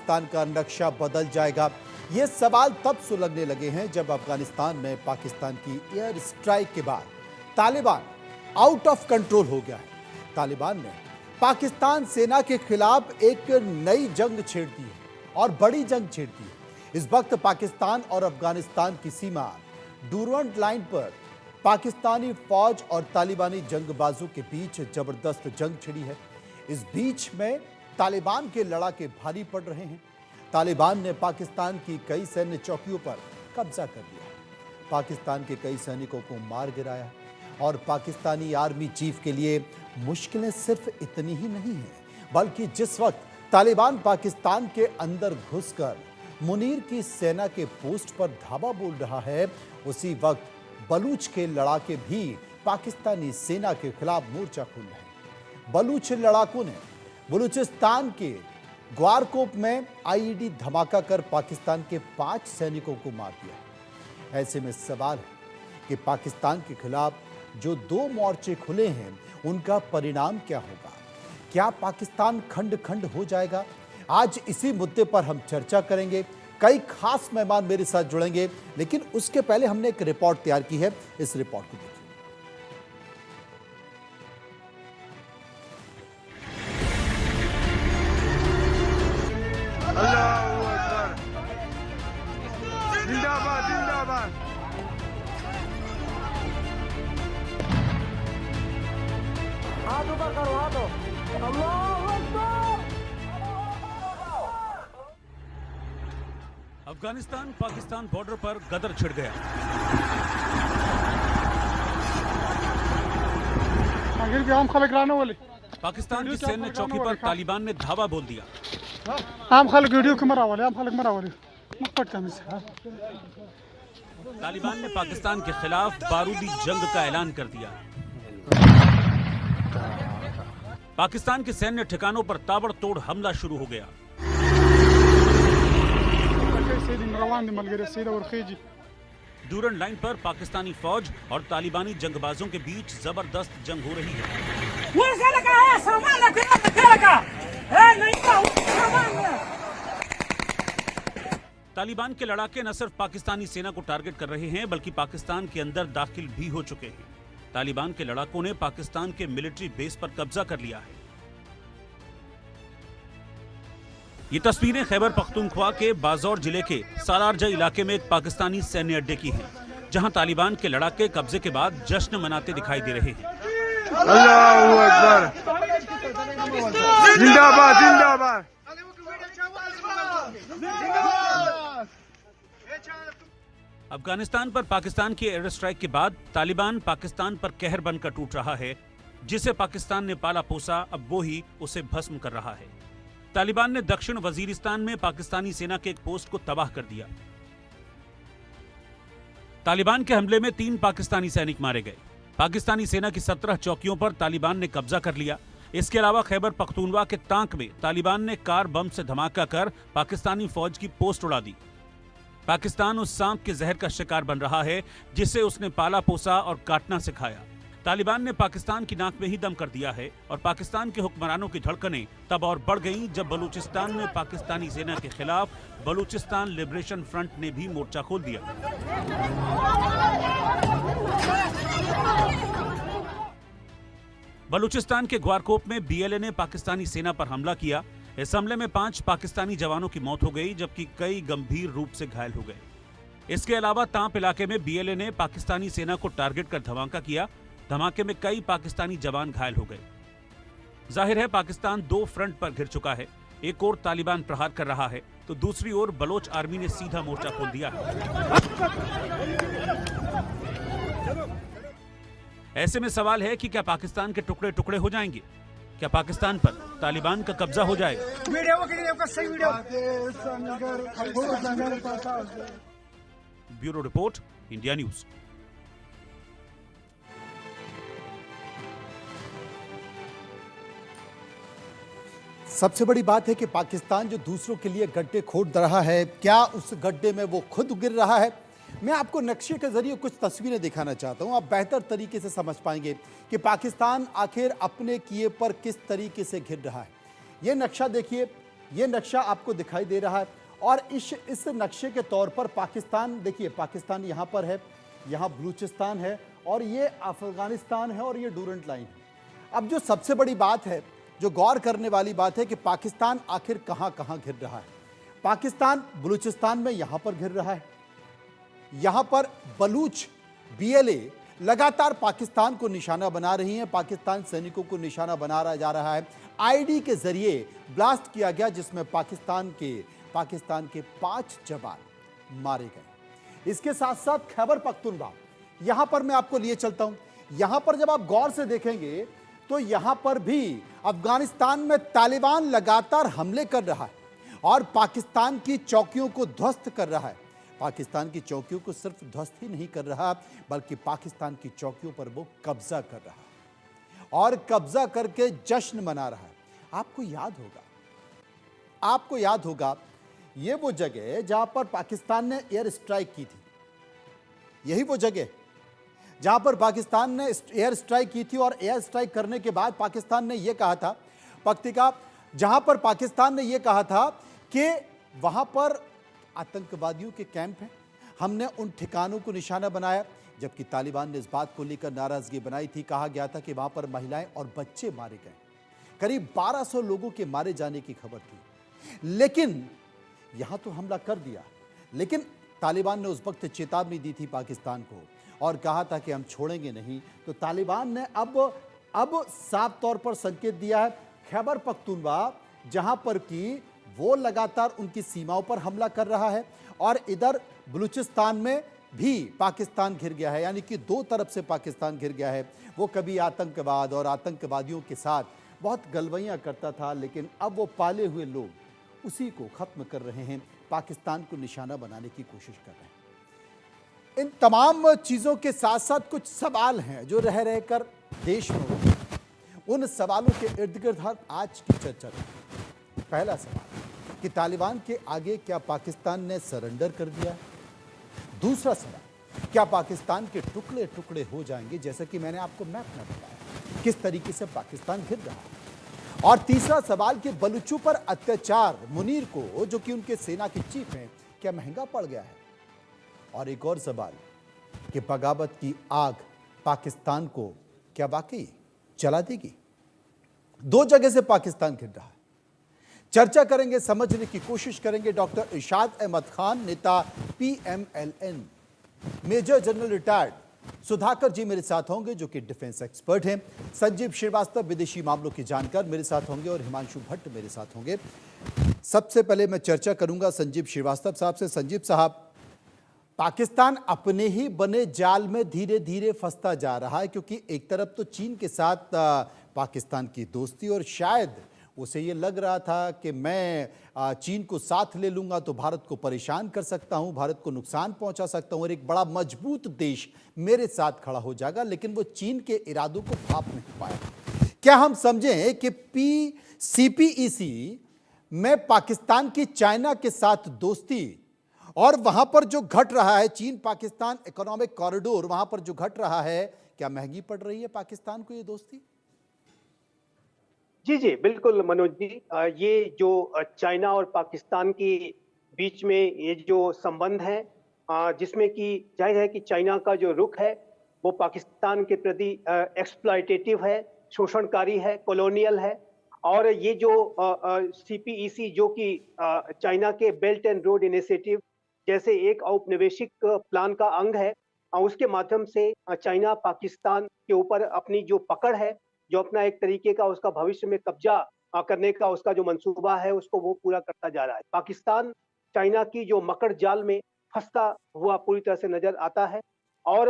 पाकिस्तान का नक्शा बदल जाएगा? ये सवाल तब सुलगने लगे हैं जब अफगानिस्तान में पाकिस्तान की एयर स्ट्राइक के बाद तालिबान आउट ऑफ कंट्रोल हो गया है। तालिबान ने पाकिस्तान सेना के खिलाफ एक नई जंग छेड़ दी है और बड़ी जंग छेड़ दी है। इस वक्त पाकिस्तान और अफगानिस्तान की सीमा डूरंड लाइन पर पाकिस्तानी फौज और तालिबानी जंगबाजों के बीच जबरदस्त जंग छिड़ी है। इस बीच में तालिबान के लड़ाके भारी पड़ रहे हैं। तालिबान ने पाकिस्तान की कई सैन्य चौकियों पर कब्जा कर लिया, पाकिस्तान के कई सैनिकों को मार गिराया और पाकिस्तानी आर्मी चीफ के लिए मुश्किलें सिर्फ इतनी ही नहीं है, बल्कि जिस वक्त तालिबान पाकिस्तान के अंदर घुसकर मुनीर की सेना के पोस्ट पर धावा बोल रहा है, उसी वक्त बलूच के लड़ाके भी पाकिस्तानी सेना के खिलाफ मोर्चा खोल रहे हैं। बलूच लड़ाकों ने बलूचिस्तान के ग्वारकोप में आईईडी धमाका कर पाकिस्तान के 5 सैनिकों को मार दिया। ऐसे में सवाल है कि पाकिस्तान के खिलाफ जो 2 मोर्चे खुले हैं, उनका परिणाम क्या होगा? क्या पाकिस्तान खंड खंड हो जाएगा? आज इसी मुद्दे पर हम चर्चा करेंगे। कई खास मेहमान मेरे साथ जुड़ेंगे, लेकिन उसके पहले हमने एक रिपोर्ट तैयार की है। इस रिपोर्ट को देखिए। अल्लाहू अकबर, जिंदाबाद जिंदाबाद। हाथ ऊपर करो, हाथों। अल्लाहू अकबर। अफगानिस्तान पाकिस्तान बॉर्डर पर गदर छिड़ गया। आम खालिक रानो वाले पाकिस्तान की सैन्य चौकी पर तालिबान ने धावा बोल दिया। आम खालिक वीडियो कैमरा वाले, आम खालिक मरा वाले तालिबान ने पाकिस्तान के खिलाफ बारूदी जंग का ऐलान कर दिया। पाकिस्तान के सैन्य ठिकानों पर ताबड़तोड़ हमला शुरू हो गया। डूरंड लाइन पर पाकिस्तानी फौज और तालिबानी जंगबाजों के बीच जबरदस्त जंग हो रही है। तालिबान के लड़ाके न सिर्फ पाकिस्तानी सेना को टारगेट कर रहे हैं, बल्कि पाकिस्तान के अंदर दाखिल भी हो चुके हैं। तालिबान के लड़ाकों ने पाकिस्तान के मिलिट्री बेस पर कब्जा कर लिया है। ये तस्वीरें खैबर पख्तूनख्वा के बाजौर जिले के सालारजा इलाके में एक पाकिस्तानी सैन्य अड्डे की हैं, जहां तालिबान के लड़ाके कब्जे के बाद जश्न मनाते दिखाई दे रहे हैं। अल्लाहू अकबर, जिंदाबाद जिंदाबाद। अफगानिस्तान पर पाकिस्तान की एयर स्ट्राइक के बाद तालिबान पाकिस्तान पर कहर बनकर टूट रहा है। जिसे पाकिस्तान ने पाला पोसा, अब वो ही उसे भस्म कर रहा है। तालिबान ने दक्षिण वजीरिस्तान में पाकिस्तानी सेना के एक पोस्ट को तबाह कर दिया। तालिबान के हमले में 3 पाकिस्तानी सैनिक मारे गए। पाकिस्तानी सेना की 17 चौकियों पर तालिबान ने कब्जा कर लिया। इसके अलावा खैबर पख्तूनवा के तांक में तालिबान ने कार बम से धमाका कर पाकिस्तानी फौज की पोस्ट उड़ा दी। पाकिस्तान उस सांप के जहर का शिकार बन रहा है जिसे उसने पाला पोसा और काटना सिखाया। तालिबान ने पाकिस्तान की नाक में ही दम कर दिया है और पाकिस्तान के हुक्मरानों की धड़कनें तब और बढ़ गईं जब बलूचिस्तान में पाकिस्तानी सेना के खिलाफ बलूचिस्तान लिबरेशन फ्रंट ने भी मोर्चा खोल दिया। बलूचिस्तान के ग्वारकोप में बीएलए ने पाकिस्तानी सेना पर हमला किया। इस हमले में 5 पाकिस्तानी जवानों की मौत हो गई, जबकि कई गंभीर रूप से घायल हो गए। इसके अलावा तांप इलाके में बीएलए ने पाकिस्तानी सेना को टारगेट कर धमाका किया। धमाके में कई पाकिस्तानी जवान घायल हो गए। जाहिर है पाकिस्तान 2 फ्रंट पर घिर चुका है। एक ओर तालिबान प्रहार कर रहा है, तो दूसरी ओर बलोच आर्मी ने सीधा मोर्चा खोल दिया है। ऐसे में सवाल है कि क्या पाकिस्तान के टुकड़े टुकड़े हो जाएंगे? क्या पाकिस्तान पर तालिबान का कब्जा हो जाएगा? Bureau report, India news. सबसे बड़ी बात है कि पाकिस्तान जो दूसरों के लिए गड्ढे खोद रहा है, क्या उस गड्ढे में वो खुद गिर रहा है? मैं आपको नक्शे के जरिए कुछ तस्वीरें दिखाना चाहता हूं। आप बेहतर तरीके से समझ पाएंगे कि पाकिस्तान आखिर अपने किए पर किस तरीके से घिर रहा है। ये नक्शा देखिए, ये नक्शा आपको दिखाई दे रहा है और इस नक्शे के तौर पर पाकिस्तान, देखिए पाकिस्तान यहाँ पर है, यहाँ बलूचिस्तान है और ये अफगानिस्तान है और ये डूरंट लाइन है। अब जो सबसे बड़ी बात है, जो गौर करने वाली बात है कि पाकिस्तान आखिर कहाँ कहाँ घिर रहा है। पाकिस्तान बलूचिस्तान में यहाँ पर घिर रहा है, यहाँ पर बलूच BLA लगातार पाकिस्तान को निशाना बना रही हैं, पाकिस्तान सैनिकों को निशाना बना जा रहा है। IED के जरिए ब्लास्ट किया गया जिसमें पाकिस्तान के 5 जवान मारे गए। इसके साथ साथ खैबर पख्तूनख्वा, यहां पर मैं आपको लिए चलता हूं। यहां पर जब आप गौर से देखेंगे तो यहां पर भी अफगानिस्तान में तालिबान लगातार हमले कर रहा है और पाकिस्तान की चौकियों को ध्वस्त कर रहा है। पाकिस्तान की चौकियों को सिर्फ ध्वस्त ही नहीं कर रहा बल्कि पाकिस्तान की चौकियों पर वो कब्जा कर रहा है और कब्जा करके जश्न मना रहा है। आपको याद होगा ये वो जगह है जहां पर पाकिस्तान ने एयर स्ट्राइक की थी। यही वो जगह जहां पर पाकिस्तान ने एयर स्ट्राइक की थी और एयर स्ट्राइक करने के बाद पाकिस्तान ने यह कहा था, पक्तिका, जहां पर पाकिस्तान ने यह कहा था कि वहां पर आतंकवादियों के कैंप हैं, हमने उन ठिकानों को निशाना बनाया। जबकि तालिबान ने इस बात को लेकर नाराजगी बनाई थी, कहा गया था कि वहां पर महिलाएं और बच्चे मारे गए। करीब 1200 लोगों के मारे जाने की खबर थी। लेकिन यहां तो हमला कर दिया, लेकिन तालिबान ने उस वक्त चेतावनी दी थी पाकिस्तान को और कहा था कि हम छोड़ेंगे नहीं। तो तालिबान ने अब साफ तौर पर संकेत दिया है। खैबर पख्तूनख्वा जहां पर कि वो लगातार उनकी सीमाओं पर हमला कर रहा है और इधर बलूचिस्तान में भी पाकिस्तान घिर गया है, यानी कि 2 तरफ से पाकिस्तान घिर गया है। वो कभी आतंकवाद और आतंकवादियों के साथ बहुत गलवैयां करता था, लेकिन अब वो पाले हुए लोग उसी को खत्म कर रहे हैं, पाकिस्तान को निशाना बनाने की कोशिश कर रहे हैं। इन तमाम चीजों के साथ साथ कुछ सवाल हैं जो रह रहकर देश में होते हैं। उन सवालों के इर्द गिर्द आज की चर्चा करें। पहला सवाल कि तालिबान के आगे क्या पाकिस्तान ने सरेंडर कर दिया? दूसरा सवाल, क्या पाकिस्तान के टुकड़े टुकड़े हो जाएंगे, जैसे कि मैंने आपको मैप में बताया किस तरीके से पाकिस्तान घिर रहा है? और तीसरा सवाल कि बलूचों पर अत्याचार मुनीर को, जो कि उनके सेना के चीफ हैं, क्या महंगा पड़ गया है? और एक और सवाल कि बगावत की आग पाकिस्तान को क्या वाकई जला देगी? 2 जगह से पाकिस्तान घिर रहा है। चर्चा करेंगे, समझने की कोशिश करेंगे। डॉक्टर इरशाद अहमद खान, नेता PMLN, major general retired Sudhakar ji मेरे साथ होंगे, जो कि डिफेंस एक्सपर्ट हैं। संजीव श्रीवास्तव, विदेशी मामलों के जानकार, मेरे साथ होंगे और हिमांशु भट्ट मेरे साथ होंगे। सबसे पहले मैं चर्चा करूंगा संजीव श्रीवास्तव साहब से। संजीव साहब, पाकिस्तान अपने ही बने जाल में धीरे धीरे फंसता जा रहा है, क्योंकि एक तरफ तो चीन के साथ पाकिस्तान की दोस्ती और शायद उसे ये लग रहा था कि मैं चीन को साथ ले लूंगा तो भारत को परेशान कर सकता हूं, भारत को नुकसान पहुंचा सकता हूं और एक बड़ा मजबूत देश मेरे साथ खड़ा हो जाएगा, लेकिन वो चीन के इरादों को भाप नहीं पाया। क्या हम समझें कि CPEC में पाकिस्तान की चाइना के साथ दोस्ती और वहां पर जो घट रहा है चीन पाकिस्तान इकोनॉमिक कॉरिडोर, वहां पर जो घट रहा है, क्या महंगी पड़ रही है पाकिस्तान को ये दोस्ती? जी जी बिल्कुल मनोज जी, ये जो चाइना और पाकिस्तान के बीच में ये जो संबंध है, जिसमें कि जाहिर है कि चाइना का जो रुख है वो पाकिस्तान के प्रति एक्सप्लॉयटेटिव है, शोषणकारी है, कॉलोनियल है। और ये जो CPEC जो कि चाइना के बेल्ट एंड रोड इनिशिएटिव जैसे एक औपनिवेशिक प्लान का अंग है, उसके माध्यम से चाइना पाकिस्तान के ऊपर अपनी जो पकड़ है, जो अपना एक तरीके का उसका भविष्य में कब्जा करने का उसका जो मंसूबा है, उसको वो पूरा करता जा रहा है। पाकिस्तान चाइना की जो मकड़ जाल में फंसता हुआ पूरी तरह से नजर आता है। और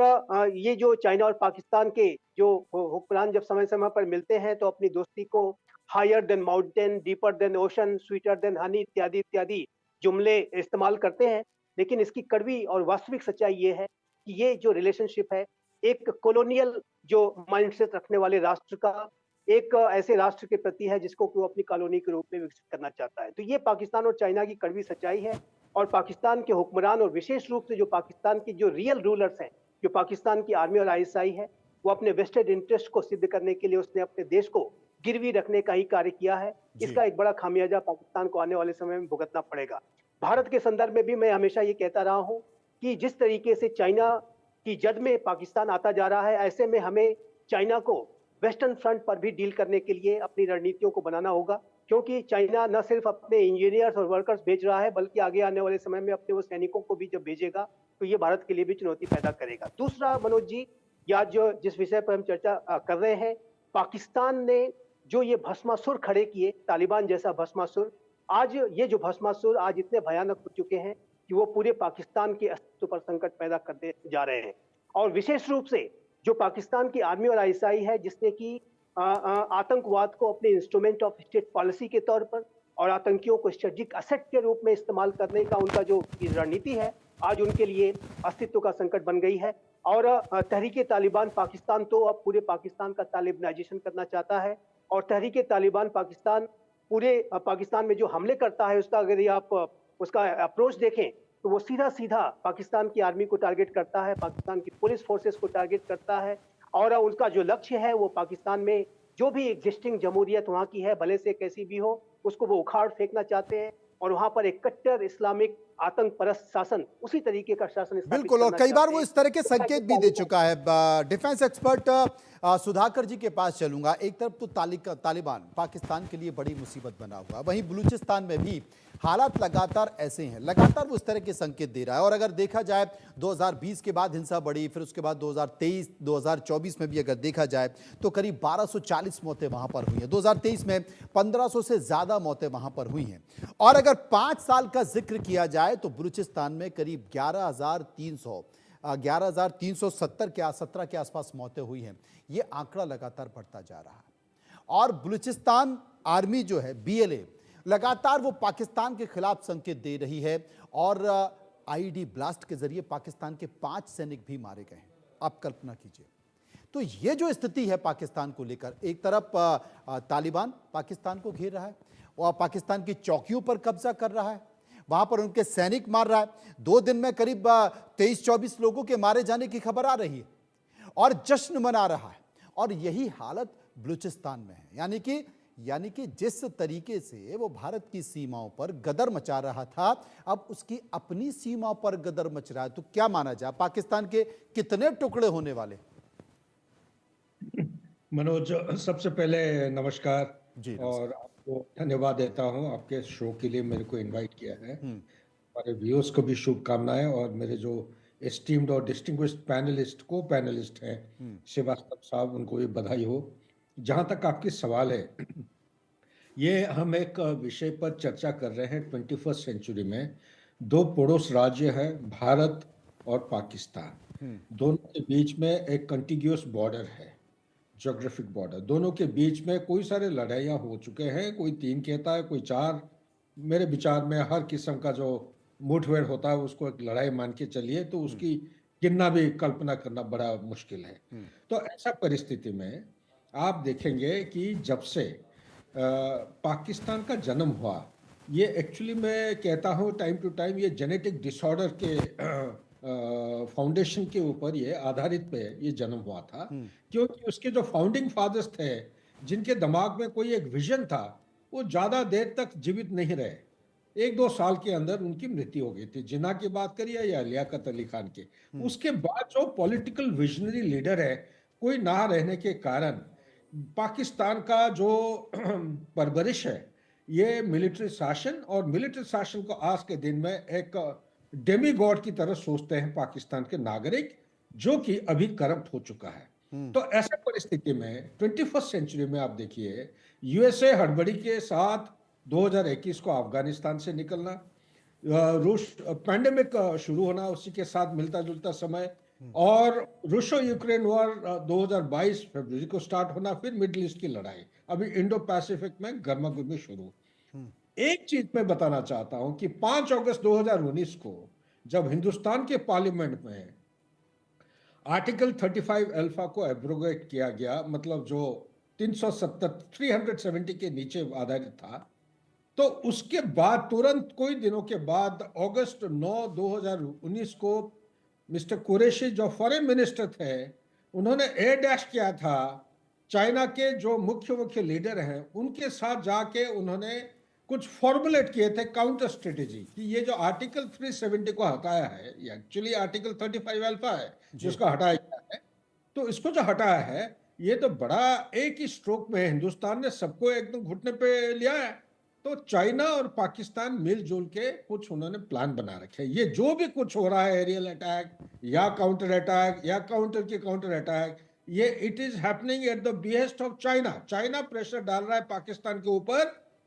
ये जो चाइना और पाकिस्तान के जो हुक्मरान जब समय समय पर मिलते हैं तो अपनी दोस्ती को higher than mountain, deeper than ocean, sweeter than honey इत्यादि इत्यादि जुमले इस्तेमाल करते हैं। लेकिन इसकी कड़वी और वास्तविक सच्चाई ये है कि ये जो रिलेशनशिप है एक कॉलोनियल जो माइंडसेट रखने वाले राष्ट्र का एक ऐसे राष्ट्र के प्रति है जिसको वो अपनी कॉलोनी के रूप में विकसित करना चाहता है। तो ये पाकिस्तान और चाइना की कड़वी सच्चाई है। और पाकिस्तान के हुक्मरान और विशेष रूप से जो पाकिस्तान के जो रियल रूलर्स हैं, जो पाकिस्तान की आर्मी और ISI है, वो अपने वेस्टेड इंटरेस्ट को सिद्ध करने के लिए उसने अपने देश को गिरवी रखने का ही कार्य किया है। जी। इसका एक बड़ा खामियाजा पाकिस्तान को आने वाले समय में भुगतना पड़ेगा। भारत के संदर्भ में भी मैं हमेशा ये कहता रहा हूं कि जिस तरीके से चाइना की जद में पाकिस्तान आता जा रहा है, ऐसे में हमें चाइना को वेस्टर्न फ्रंट पर भी डील करने के लिए अपनी रणनीतियों को बनाना होगा, क्योंकि चाइना न सिर्फ अपने इंजीनियर्स और वर्कर्स भेज रहा है, बल्कि आगे आने वाले समय में अपने वो सैनिकों को भी जब भेजेगा तो ये भारत के लिए भी चुनौती पैदा करेगा। दूसरा, मनोज जी, या जो जिस विषय पर हम चर्चा कर रहे हैं, पाकिस्तान ने जो ये भस्मासुर खड़े किए, तालिबान जैसा भस्मासुर, आज ये जो भस्मासुर आज इतने भयानक हो चुके हैं कि वो पूरे पाकिस्तान के अस्तित्व पर संकट पैदा करते जा रहे हैं। और विशेष रूप से जो पाकिस्तान की आर्मी और आईएसआई है, जिसने कि आतंकवाद को अपने इंस्ट्रूमेंट ऑफ स्टेट पॉलिसी के तौर पर और आतंकियों को स्ट्रेटेजिक असेट के रूप में इस्तेमाल करने का उनका जो रणनीति है, आज उनके लिए अस्तित्व का संकट बन गई है। और तहरीके तालिबान पाकिस्तान तो अब पूरे पाकिस्तान का तालिबानाइजेशन करना चाहता है, और तहरीके तालिबान पाकिस्तान पूरे पाकिस्तान में जो हमले करता है, उसका अगर आप उसका अप्रोच देखें तो वो सीधा सीधा पाकिस्तान की आर्मी को टारगेट करता है, पाकिस्तान की पुलिस फोर्सेस को टारगेट करता है, और उनका जो लक्ष्य है वो पाकिस्तान में जो भी एग्जिस्टिंग जमहूरियत वहाँ की है, भले से कैसी भी हो, उसको वो उखाड़ फेंकना चाहते हैं, और वहाँ पर एक कट्टर इस्लामिक आतंक परस्त शासन, उसी तरीके का शासन बिल्कुल, और कई बार वो इस तरह के संकेत भी दे चुका है। डिफेंस एक्सपर्ट सुधाकर जी के पास चलूंगा। एक तरफ तो तालिबान पाकिस्तान के लिए बड़ी मुसीबत बना हुआ, वहीं बलूचिस्तान में भी हालात लगातार ऐसे हैं, लगातार वो इस तरह के संकेत दे रहा है। और अगर देखा जाए 2020 के बाद हिंसा बढ़ी, फिर उसके बाद 2023 2024 में भी अगर देखा जाए तो करीब 1240 मौतें वहां पर हुई हैं। 2023 में 1500 से ज्यादा मौतें वहां पर हुई हैं। और अगर 5 साल का जिक्र किया जाए तो बलूचिस्तान में करीब 11,370 के 17 के आसपास मौतें हुई हैं। ये आंकड़ा लगातार बढ़ता जा रहा है, और बलूचिस्तान आर्मी जो है, BLA, लगातार वो पाकिस्तान के खिलाफ संकेत दे रही है, और IED ब्लास्ट के जरिए पाकिस्तान के 5 सैनिक भी मारे गए हैं। आप कल्पना कीजिए। तो ये जो स्थिति है पाकिस्तान को लेकर, एक तरफ तालिबान पाकिस्तान को घेर रहा है और पाकिस्तान की चौकियों पर कब्जा कर रहा है, वहां पर उनके सैनिक मार रहा है। 2 दिन में करीब 23-24 लोगों के मारे जाने की खबर आ रही है, और जश्न मना रहा है। और यही हालत बलूचिस्तान में है। यानी कि जिस तरीके से वो भारत की सीमाओं पर गदर मचा रहा था, अब उसकी अपनी सीमाओं पर गदर मच रहा है। तो क्या माना जाए, पाकिस्तान के कितने टुकड़े होने वाले? मनोज, सबसे पहले नमस्कार जी, और आपको धन्यवाद देता हूं, आपके शो के लिए मेरे को इनवाइट किया है। हमारे व्यूअर्स को भी शुभकामनाएं, और मेरे जो एस्टीम्ड और डिस्टिंग्विश्ड पैनलिस्ट को पैनलिस्ट हैं श्रीवास्तव साहब, उनको भी बधाई हो। जहां तक आपकी सवाल है, ये हम एक विषय पर चर्चा कर रहे हैं। 21st सेंचुरी में 2 पड़ोस राज्य हैं, भारत और पाकिस्तान। दोनों के बीच में एक कंटिग्यूअस बॉर्डर है, ज्योग्राफिक बॉर्डर। दोनों के बीच में कोई सारे लड़ाइयाँ हो चुके हैं, कोई 3 कहता है, कोई 4। मेरे विचार में हर किस्म का जो मुठभेड़ होता है उसको एक लड़ाई मान के चलिए, तो उसकी गिनना भी, कल्पना करना बड़ा मुश्किल है। तो ऐसा परिस्थिति में आप देखेंगे कि जब से पाकिस्तान का जन्म हुआ, ये एक्चुअली मैं कहता हूँ टाइम टू टाइम, ये जेनेटिक डिसऑर्डर के फाउंडेशन के ऊपर ये आधारित पे ये जन्म हुआ था। क्योंकि उसके जो फाउंडिंग फादर्स थे, जिनके दिमाग में कोई एक विजन था, वो ज्यादा देर तक जीवित नहीं रहे। 1-2 साल के अंदर उनकी मृत्यु हो गई थी। जिन्ना की बात करिए या लियाकत अली खान की। उसके बाद जो पॉलिटिकल विजनरी लीडर है, कोई ना रहने के कारण पाकिस्तान का जो परवरिश है, ये मिलिट्री शासन, और मिलिट्री शासन को आज के दिन में एक डेमी गॉड की तरह सोचते हैं पाकिस्तान के नागरिक, जो कि अभी करप्ट हो चुका है। तो ऐसा परिस्थिति में 21st सेंचुरी में आप देखिए, USA हड़बड़ी के साथ 2021 को अफगानिस्तान से निकलना, रूस पैंडेमिक शुरू होना उसी के साथ मिलता जुलता समय, और रूसो यूक्रेन वॉर 2022 फरवरी को स्टार्ट होना, फिर मिडिल ईस्ट की लड़ाई, अभी इंडो पैसिफिक में गर्मा गर्मी शुरू। एक चीज मैं बताना चाहता हूं कि 5 अगस्त 2019 को जब हिंदुस्तान के पार्लियामेंट में आर्टिकल 35 अल्फा को एब्रोगेट किया गया, मतलब जो 370 के नीचे आधारित था, तो उसके बाद तुरंत कोई दिनों के बाद अगस्त 9 2019 को मिस्टर कुरैशी जो फॉरेन मिनिस्टर थे, उन्होंने ए डैश किया था चाइना के जो मुख्य मुख्य लीडर हैं उनके साथ जाके उन्होंने कुछ फॉर्मुलेट किए थे काउंटर स्ट्रेटेजी कि ये जो आर्टिकल 370 को हटाया है, ये एक्चुअली आर्टिकल 35 अल्फा है जिसको हटाया गया है। तो इसको जो हटाया है, ये तो बड़ा एक ही स्ट्रोक में हिंदुस्तान ने सबको एकदम घुटने पे लिया है। तो चाइना और पाकिस्तान मिलजुल के कुछ उन्होंने प्लान बना रखे हैं। ये जो भी कुछ हो रहा है, एरियल अटैक या काउंटर की काउंटर अटैक, ये it is happening at the behest of China. China pressure डाल रहा है पाकिस्तान के ऊपर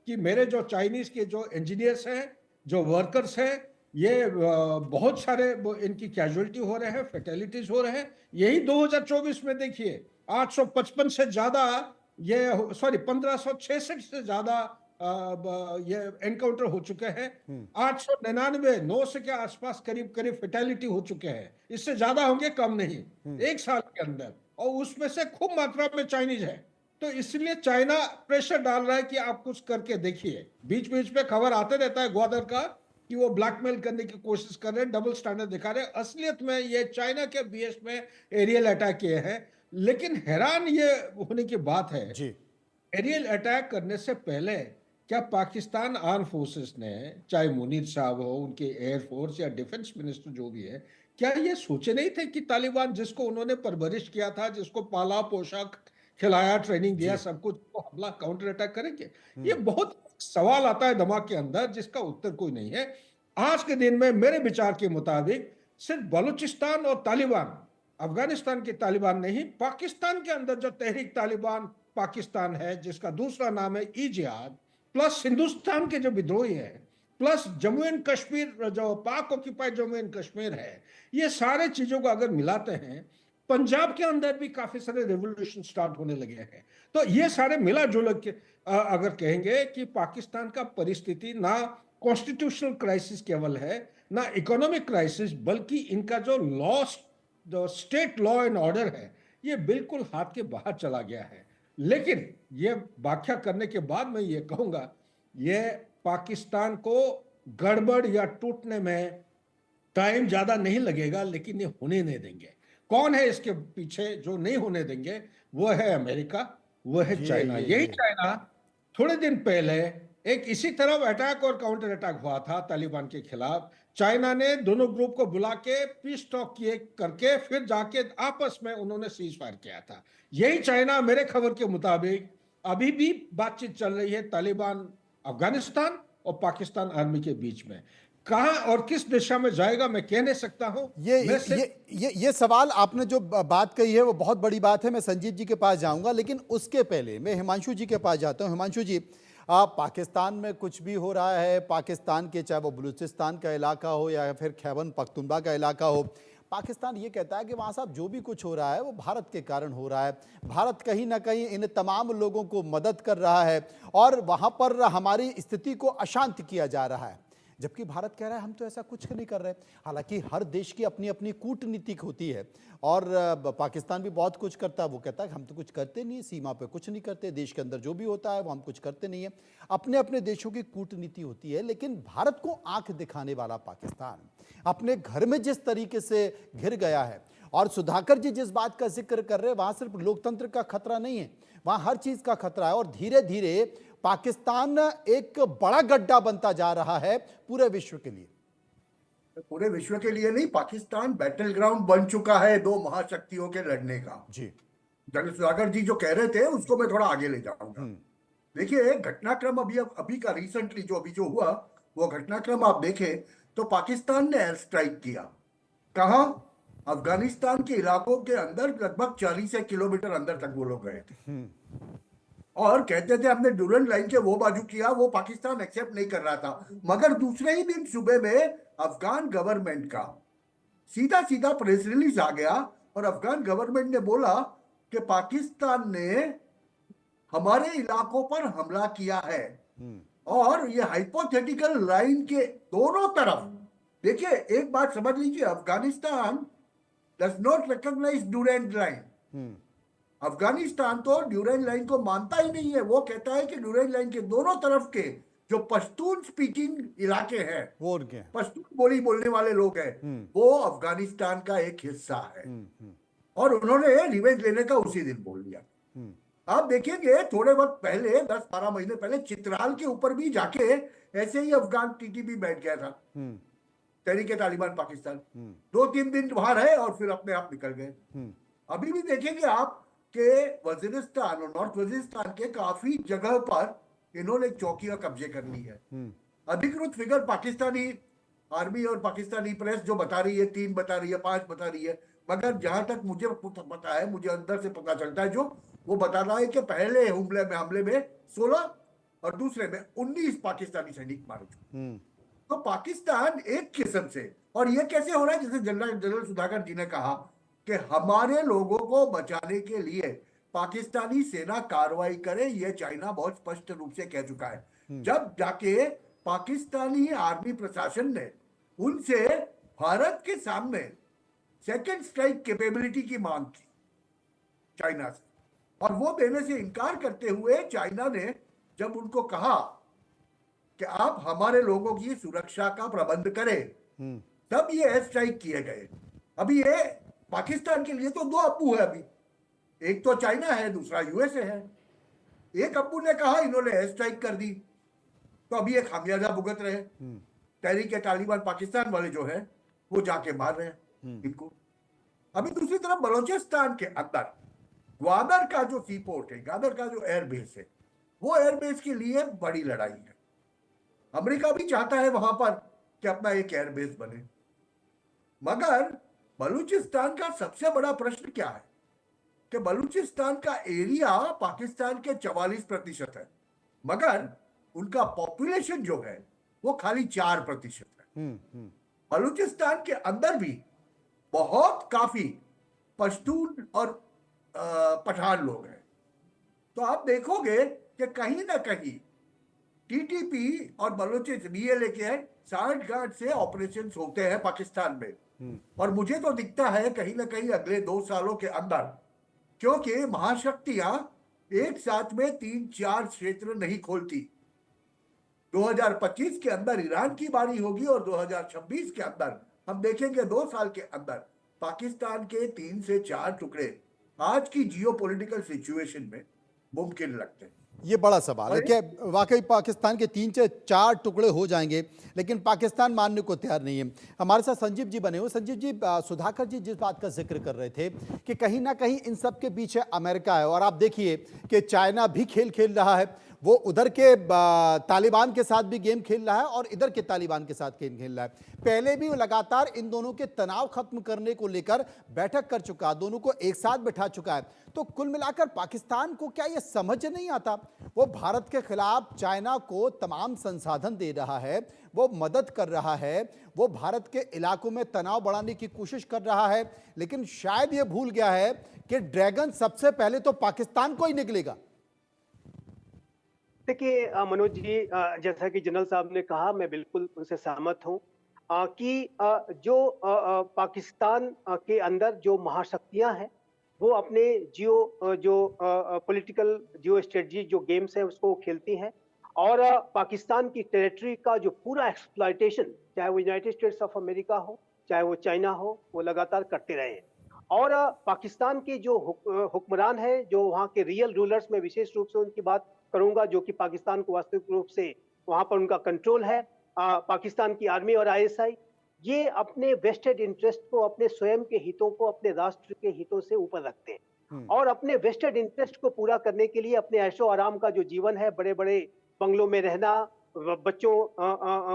कि मेरे जो चाइनीज के जो इंजीनियर्स हैं, जो वर्कर्स हैं, ये बहुत सारे इनकी कैजुअलिटी हो रहे हैं, फेटेलिटीज हो रहे हैं। यही 2024 में देखिए 855 से ज्यादा, ये 1566 से ज्यादा ये एनकाउंटर हो चुके हैं। 899 900 के आसपास करीब करीब फेटेलिटी हो चुके हैं। इससे ज्यादा होंगे, कम नहीं, एक साल के अंदर। और उसमें से खूब मात्रा में चाइनीज है। तो इसलिए चाइना प्रेशर डाल रहा है कि आप कुछ करके देखिए। बीच बीच में खबर आते रहता है ग्वादर का कि वो ब्लैकमेल करने की कोशिश कर रहे हैं, डबल स्टैंडर्ड दिखा रहे हैं। असलियत में ये चाइना के बीएस में एरियल अटैक किए हैं। लेकिन हैरान ये होने की बात है जी, एरियल अटैक करने से पहले क्या पाकिस्तान आर्म फोर्सेस ने, चाहे मुनीर साहब हो, उनके एयरफोर्स या डिफेंस मिनिस्टर जो भी है, क्या ये सोचे नहीं थे कि तालिबान जिसको उन्होंने परवरिश किया था, जिसको पाला पोषा खिलाया, ट्रेनिंग दिया, सब कुछ, तो हमला काउंटर अटैक करेंगे? ये बहुत सवाल आता है दिमाग के अंदर जिसका उत्तर कोई नहीं है। आज के दिन में मेरे विचार के मुताबिक सिर्फ बलूचिस्तान और तालिबान, अफगानिस्तान के तालिबान नहीं, पाकिस्तान के अंदर जो तहरीक तालिबान पाकिस्तान है, जिसका दूसरा नाम है ई जिहाद, प्लस हिंदुस्तान के जो विद्रोही है, प्लस जम्मू एंड कश्मीर, जो पाक ऑक्यूपाइड जम्मू एंड कश्मीर है, ये सारे चीजों को अगर मिलाते हैं, पंजाब के अंदर भी काफी सारे रेवोल्यूशन स्टार्ट होने लगे हैं। तो ये सारे मिला जुला के अगर कहेंगे कि पाकिस्तान का परिस्थिति ना कॉन्स्टिट्यूशनल क्राइसिस केवल है, ना इकोनॉमिक क्राइसिस, बल्कि इनका जो स्टेट लॉ एंड ऑर्डर है, ये बिल्कुल हाथ के बाहर चला गया है। लेकिन ये व्याख्या करने के बाद मैं ये कहूंगा, ये पाकिस्तान को गड़बड़ या टूटने में टाइम ज्यादा नहीं लगेगा, लेकिन ये होने नहीं देंगे। कौन है इसके पीछे जो नहीं होने देंगे? वो है अमेरिका, वो है चाइना। यही चाइना थोड़े दिन पहले एक इसी तरह अटैक और काउंटर अटैक हुआ था तालिबान के खिलाफ। चाइना ने दोनों ग्रुप को बुला के पीस टॉक किए करके फिर जाके आपस में उन्होंने सीज फायर किया था। यही चाइना मेरे खबर के मुताबिक अभी भी बातचीत चल रही है तालिबान अफगानिस्तान और पाकिस्तान आर्मी के बीच में। कहां और किस दिशा में जाएगा मैं कह नहीं सकता हूं। ये सवाल आपने जो बात कही है वो बहुत बड़ी बात है। मैं संजीव जी के पास जाऊंगा, लेकिन उसके पहले मैं हिमांशु जी के पास जाता हूं। हिमांशु जी, पाकिस्तान में कुछ भी हो रहा है, पाकिस्तान के चाहे वो बलूचिस्तान का इलाका हो या फिर खैबर पख्तूनख्वा का इलाका हो, पाकिस्तान ये कहता है कि वहाँ साहब जो भी कुछ हो रहा है वो भारत के कारण हो रहा है। भारत कहीं ना कहीं इन तमाम लोगों को मदद कर रहा है और वहाँ पर हमारी स्थिति को अशांत किया जा रहा है, जबकि भारत कह रहा है हम तो ऐसा कुछ नहीं कर रहे। हालांकि हर देश की अपनी अपनी कूटनीतिक होती है और पाकिस्तान भी बहुत कुछ करता है। वो कहता है कि हम तो कुछ करते नहीं, सीमा पे कुछ नहीं करते, देश के अंदर जो भी होता है वो हम कुछ करते नहीं है। अपने अपने देशों की कूटनीति होती है। लेकिन भारत को आंख दिखाने वाला पाकिस्तान अपने घर में जिस तरीके से घिर गया है, और सुधाकर जी जिस बात का जिक्र कर रहे हैं, वहां सिर्फ लोकतंत्र का खतरा नहीं है, वहां हर चीज का खतरा है। और धीरे धीरे पाकिस्तान एक बड़ा गड्ढा बनता जा रहा है पूरे विश्व के लिए। पूरे विश्व के लिए नहीं, पाकिस्तान बैटल ग्राउंड बन चुका है दो महाशक्तियों के लड़ने का। जी, जनरल सुधाकर जी जो कह रहे थे उसको मैं थोड़ा आगे ले जाऊंगा। देखिए, घटनाक्रम अभी का रिसेंटली जो हुआ वो घटनाक्रम आप देखें तो पाकिस्तान ने एयर स्ट्राइक किया। कहां? अफगानिस्तान के इलाकों के अंदर लगभग 40 किलोमीटर अंदर तक वो लोग गए थे और कहते थे हमने ड्यूरेंट लाइन के वो बाजू किया। वो पाकिस्तान एक्सेप्ट नहीं कर रहा था। मगर दूसरे ही दिन सुबह में अफगान गवर्नमेंट का सीधा सीधा प्रेस रिलीज आ गया और अफगान गवर्नमेंट ने बोला कि पाकिस्तान ने हमारे इलाकों पर हमला किया है और ये हाइपोथेटिकल लाइन के दोनों तरफ। देखिए, एक बात समझ लीजिए, Afghanistan does not recognise Durand line. Afghanistan तो ड्यूरेंट लाइन को मानता ही नहीं है। वो कहता है कि ड्यूरेंट लाइन के दोनों तरफ के जो पश्तून स्पीकिंग इलाके हैं, वो उनके पश्तून बोली बोलने वाले लोग हैं, वो अफगानिस्तान का एक हिस्सा है। और उन्होंने रिवेंज लेने का उसी दिन बोल दिया। आप देखेंगे थोड़े वक्त पहले 10-12 महीने पहले चित्राल के ऊपर भी जाके ऐसे ही अफगान टीटीपी बैठ गया था, तहरीके तालिबान पाकिस्तान। 2-3 दिन वहां रहे और फिर अपने आप निकल गए। अभी भी देखेंगे आप कि वजीरिस्तान और नॉर्थ वजीरिस्तान के काफी जगह पर इन्होंने चौकियां कब्जे कर ली है। अधिकृत फिगर पाकिस्तानी आर्मी और पाकिस्तानी प्रेस जो बता रही है 3 बता रही है, 5 बता रही है, मगर जहां तक मुझे पता है, मुझे अंदर से पता चलता है जो वो बता रहा है कि पहले हमले में 16 और दूसरे में 19 पाकिस्तानी सैनिक मारे थे। तो पाकिस्तान एक किस्म से, और ये कैसे हो रहा है, जैसे जनरल सुधाकर जी ने कहा कि हमारे लोगों को बचाने के लिए पाकिस्तानी सेना कार्रवाई करे, ये चाइना बहुत स्पष्ट रूप से कह चुका है। जब जाके पाकिस्तानी आर्मी प्रशासन ने उनसे भारत के सामने सेकंड स्ट्राइक कैपेबिलिटी की मांग की चाइना से, और वो देने से इनकार करते हुए चाइना ने जब उनको कहा कि आप हमारे लोगों की सुरक्षा का प्रबंध करें, तब ये एयर स्ट्राइक किए गए। अभी ये पाकिस्तान के लिए तो 2 अब्बू है अभी, एक तो चाइना है, दूसरा यूएसए है। एक अब्बू ने कहा इन्होंने एयर स्ट्राइक कर दी, तो अभी ये खामियाजा भुगत रहे। तहरीक तालिबान पाकिस्तान वाले जो है वो जाके मार रहे हैं इनको। अभी दूसरी तरफ बलोचिस्तान के अंदर ग्वादर का जो सी पोर्ट है, ग्वादर का जो एयरबेस है, वो एयरबेस के लिए बड़ी लड़ाई है। अमेरिका भी चाहता है वहां पर कि अपना एक एयरबेस बने, मगर बलूचिस्तान का सबसे बड़ा प्रश्न क्या है कि बलूचिस्तान का एरिया पाकिस्तान के 44% है, मगर उनका पॉपुलेशन जो है वो खाली 4% है। बलूचिस्तान के अंदर भी बहुत काफी पश्तून और पठान लोग हैं। तो आप देखोगे कि कहीं ना कहीं टीटीपी और बलूचिस्तान BLA के सांठगांठ से ऑपरेशंस होते हैं पाकिस्तान में, और मुझे तो दिखता है कहीं ना कहीं अगले 2 सालों के अंदर, क्योंकि महाशक्तियां एक साथ में 3-4 क्षेत्र नहीं खोलती। 2025 के अंदर ईरान की बारी होगी और 2026 के अंदर हम देखेंगे 2 साल के अंदर पाकिस्तान के 3 से 4 टुकड़े आज की जियोपॉलिटिकल सिचुएशन में मुमकिन लगते हैं। ये बड़ा सवाल है कि वाकई पाकिस्तान के 3 से 4 टुकड़े हो जाएंगे, लेकिन पाकिस्तान मानने को तैयार नहीं है। हमारे साथ संजीव जी बने हुए। संजीव जी, सुधाकर जी जिस बात का जिक्र कर रहे थे कि कहीं ना कहीं इन सब के पीछे अमेरिका है, और आप देखिए कि चाइना भी खेल खेल रहा है, वो उधर के तालिबान के साथ भी गेम खेल रहा है और इधर के तालिबान के साथ गेम खेल रहा है। पहले भी वो लगातार इन दोनों के तनाव खत्म करने को लेकर बैठक कर चुका, दोनों को एक साथ बैठा चुका है। तो कुल मिलाकर पाकिस्तान को क्या ये समझ नहीं आता? वो भारत के खिलाफ चाइना को तमाम संसाधन दे रहा है, वो मदद कर रहा है, वो भारत के इलाकों में तनाव बढ़ाने की कोशिश कर रहा है, लेकिन शायद ये भूल गया है कि ड्रैगन सबसे पहले तो पाकिस्तान को ही निकलेगा। देखिए मनोज जी, जैसा कि जनरल साहब ने कहा, मैं बिल्कुल उनसे सहमत हूं कि जो पाकिस्तान के अंदर जो महाशक्तियां हैं वो अपने पॉलिटिकल जियो स्ट्रेटजी जो गेम्स है उसको खेलती हैं, और पाकिस्तान की टेरिटरी का जो पूरा एक्सप्लॉयटेशन, चाहे वो यूनाइटेड स्टेट्स ऑफ अमेरिका हो, चाहे वो चाइना हो, वो लगातार करते रहे हैं। और पाकिस्तान के जो हुक्मरान है, जो वहाँ के रियल रूलर्स, में विशेष रूप से उनकी बात करूंगा, जो कि पाकिस्तान को वास्तविक रूप से वहां पर उनका कंट्रोल है, पाकिस्तान की आर्मी और ISI, ये अपने वेस्टेड इंटरेस्ट को, अपने स्वयं के हितों को अपने राष्ट्र के हितों से ऊपर रखते हैं, और अपने वेस्टेड इंटरेस्ट को पूरा करने के लिए अपने ऐशो आराम का जो जीवन है, बड़े बड़े बंगलों में रहना, बच्चों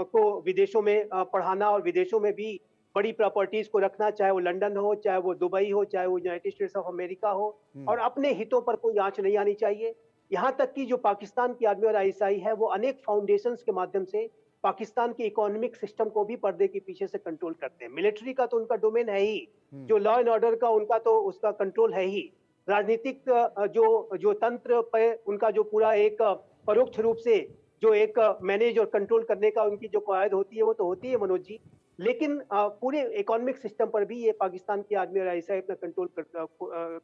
को विदेशों में पढ़ाना और विदेशों में भी बड़ी प्रॉपर्टीज को रखना, चाहे वो लंदन हो, चाहे वो दुबई हो, चाहे वो यूनाइटेड स्टेट्स ऑफ अमेरिका हो, और अपने हितों पर कोई आंच नहीं आनी चाहिए। यहाँ तक कि जो पाकिस्तान की आर्मी और ISI है वो अनेक फाउंडेशंस के माध्यम से पाकिस्तान के इकोनॉमिक सिस्टम को भी पर्दे के पीछे से कंट्रोल करते हैं। मिलिट्री का तो उनका डोमेन है ही, जो लॉ एंड ऑर्डर का उनका तो उसका कंट्रोल है ही, राजनीतिक जो तंत्र पे उनका जो पूरा एक परोक्ष रूप से जो एक मैनेज और कंट्रोल करने का उनकी जो कवायद होती है वो तो होती है मनोज जी, लेकिन पूरे इकोनॉमिक सिस्टम पर भी ये पाकिस्तान की आर्मी और ISI अपना कंट्रोल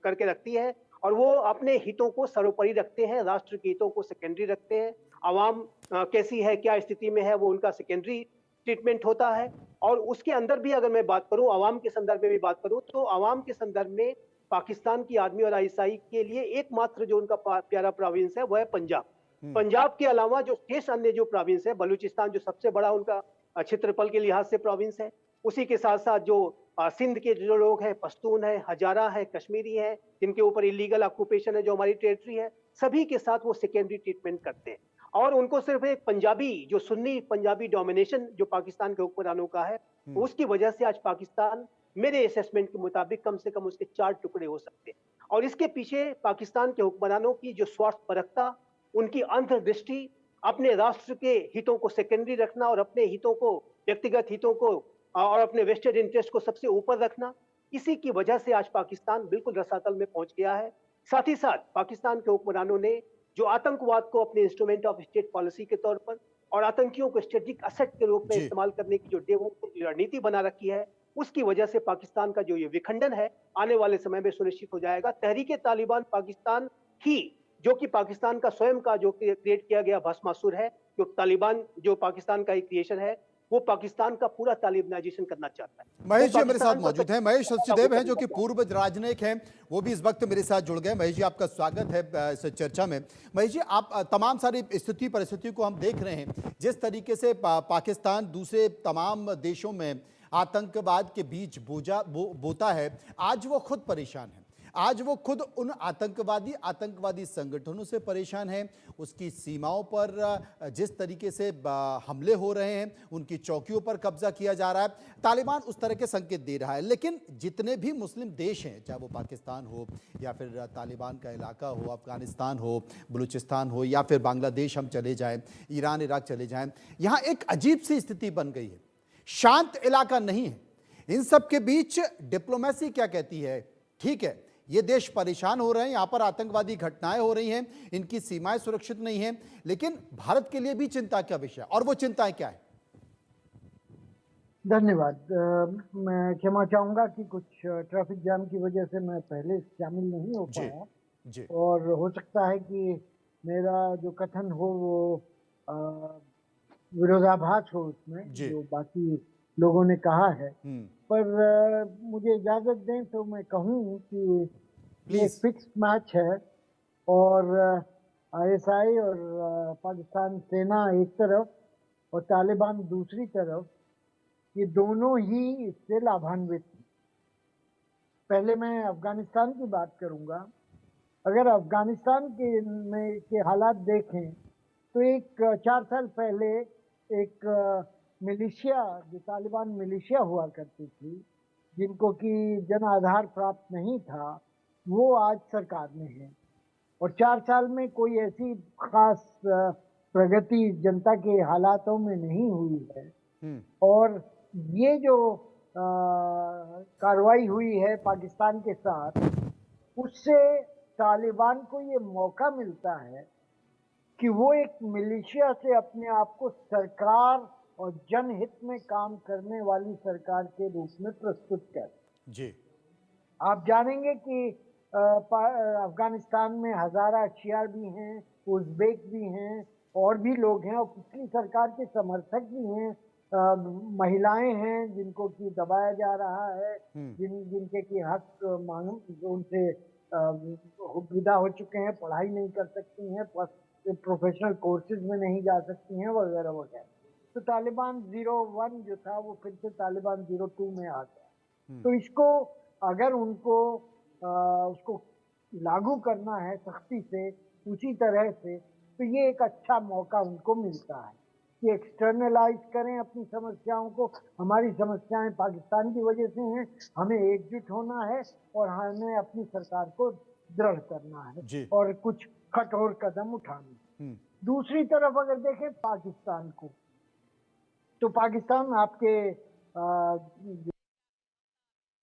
करके रखती है, और वो अपने हितों को सर्वोपरि रखते हैं, राष्ट्र के हितों को सेकेंडरी रखते हैं। आवाम कैसी है, क्या स्थिति में है, वो उनका सेकेंडरी ट्रीटमेंट होता है। और उसके अंदर भी अगर मैं बात करूं, आवाम के संदर्भ में भी बात करूं, तो आवाम के संदर्भ में पाकिस्तान की आर्मी और आईएसआई के लिए एकमात्र जो उनका प्यारा प्रोविंस है वो है पंजाब। पंजाब के अलावा जो शेष अन्य जो प्रोविंस है, बलूचिस्तान जो सबसे बड़ा उनका क्षेत्रफल के लिहाज से प्रोविंस है, उसी के साथ साथ जो सिंध के जो लोग हैं, पश्तून है, हजारा है, कश्मीरी है, जिनके ऊपर इलीगल ऑक्यूपेशन है, जो हमारी टेरिटरी है, सभी के साथ वो सेकेंडरी ट्रीटमेंट करते हैं। और उनको सिर्फ एक पंजाबी जो सुन्नी पंजाबी डोमिनेशन जो पाकिस्तान के हुक्मरानों का है, उसकी वजह से आज पाकिस्तान मेरे असेसमेंट के मुताबिक कम से कम उसके 4 टुकड़े हो सकते हैं। और इसके पीछे पाकिस्तान के हुक्मरानों की जो स्वार्थपरकता, उनकी अंतर्दृष्टि, अपने राष्ट्र के हितों को सेकेंडरी रखना और अपने हितों को, व्यक्तिगत हितों को और अपने वेस्टेड इंटरेस्ट को सबसे ऊपर रखना, इसी की वजह से आज पाकिस्तान बिल्कुल रसातल में पहुंच गया है। साथ ही साथ पाकिस्तान के हुक्मरानों ने जो आतंकवाद को अपने इंस्ट्रूमेंट ऑफ स्टेट पॉलिसी के तौर पर और आतंकियों को स्ट्रेटेजिक असेट के रूप में इस्तेमाल करने की जो रणनीति बना रखी है, उसकी वजह से पाकिस्तान का जो ये विखंडन है आने वाले समय में सुनिश्चित हो जाएगा। तहरीके तालिबान पाकिस्तान ही, जो कि पाकिस्तान का स्वयं का जो क्रिएट किया गया भस्मासुर है, जो तालिबान जो पाकिस्तान का एक क्रिएशन है, वो पाकिस्तान का पूरा तालिबानाइजेशन करना चाहता है। महेश जी मेरे साथ मौजूद हैं। महेश सचदेव हैं जो कि पूर्व राजनयिक हैं, वो भी इस वक्त मेरे साथ जुड़ गए। महेश जी आपका स्वागत है इस चर्चा में। महेश जी, आप तमाम सारी स्थिति परिस्थितियों को हम देख रहे हैं, जिस तरीके से पाकिस्तान दूसरे तमाम देशों में आतंकवाद के बीच बोता है, आज वो खुद परेशान है। आज वो खुद उन आतंकवादी संगठनों से परेशान है। उसकी सीमाओं पर जिस तरीके से हमले हो रहे हैं, उनकी चौकियों पर कब्जा किया जा रहा है, तालिबान उस तरह के संकेत दे रहा है। लेकिन जितने भी मुस्लिम देश हैं, चाहे वो पाकिस्तान हो या फिर तालिबान का इलाका हो, अफगानिस्तान हो, बलूचिस्तान हो या फिर बांग्लादेश हम चले जाएं, ईरान इराक चले जाएं, यहाँ एक अजीब सी स्थिति बन गई है। शांत इलाका नहीं है। इन सब के बीच डिप्लोमेसी क्या कहती है? ठीक है, ये देश परेशान हो रहे हैं, यहाँ पर आतंकवादी घटनाएं हो रही हैं, इनकी सीमाएं सुरक्षित नहीं हैं, लेकिन भारत के लिए भी चिंता का विषय, और वो चिंताएं क्या है? धन्यवाद। मैं क्षमा चाहूंगा कि कुछ ट्रैफिक जाम की वजह से मैं पहले शामिल नहीं हो पाया जी। और हो सकता है कि मेरा जो कथन हो वो विरोधाभास हो उसमें, जो बाकी लोगों ने कहा है। पर मुझे इजाजत दें तो मैं कहूँ कि ये फिक्स्ड मैच है और आईएसआई और पाकिस्तान सेना एक तरफ और तालिबान दूसरी तरफ, ये दोनों ही इससे लाभान्वित हैं। पहले मैं अफगानिस्तान की बात करूंगा। अगर अफगानिस्तान के हालात देखें तो एक 4 साल पहले एक मिलिशिया, जो तालिबान मिलिशिया हुआ करती थी, जिनको कि जन आधार प्राप्त नहीं था, वो आज सरकार में है। और 4 साल में कोई ऐसी खास प्रगति जनता के हालातों में नहीं हुई है। और ये जो कार्रवाई हुई है पाकिस्तान के साथ, उससे तालिबान को ये मौका मिलता है कि वो एक मिलिशिया से अपने आप को सरकार और जनहित में काम करने वाली सरकार के रूप में प्रस्तुत कर। जी, आप जानेंगे कि अफगानिस्तान में हजारा शिया भी हैं, उज़्बेक भी हैं, और भी लोग हैं, और पिछली सरकार के समर्थक भी हैं। महिलाएं हैं जिनको कि दबाया जा रहा है, जिनके की हक मांग उनसे विदा हो चुके हैं, पढ़ाई नहीं कर सकती हैं, प्रोफेशनल कोर्सेज में नहीं जा सकती हैं, वगैरह वगैरह। तो तालिबान 01 जो था वो फिर से तालिबान 02 में आ गया। तो इसको अगर उनको उसको लागू करना है सख्ती से, उसी तरह से, तो ये एक अच्छा मौका उनको मिलता है कि एक्सटर्नलाइज करें अपनी समस्याओं को। हमारी समस्याएं पाकिस्तान की वजह से हैं, हमें एकजुट होना है और हमें अपनी सरकार को दृढ़ करना है और कुछ कठोर कदम उठाने। दूसरी तरफ अगर देखें पाकिस्तान को, तो पाकिस्तान आपके